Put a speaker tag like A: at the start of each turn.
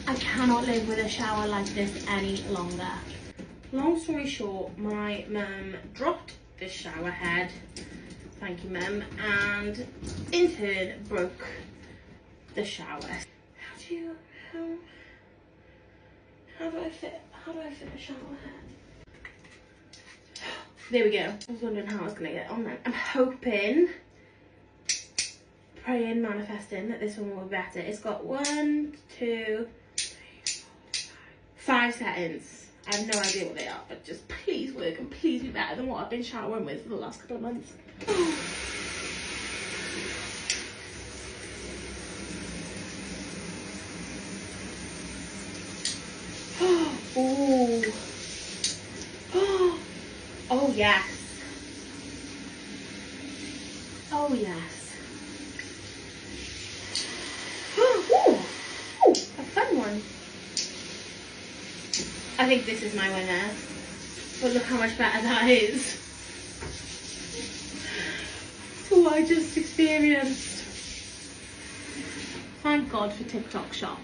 A: I cannot live with a shower like this any longer. Long story short, my mum dropped the shower head, thank you mum, and in turn broke the shower. How do I fit a shower head? There we go. I was wondering how I was gonna get on then. I'm hoping, praying, manifesting that this one will be better. It's got 1, 2, 3, 4, 5 settings. I have no idea what they are, but just please work and please be better than what I've been showering with for the last couple of months. Oh. Oh yes. Oh yes. Ooh, a fun one. I think this is my winner. But look how much better that is to what I just experienced. Thank God for TikTok Shop.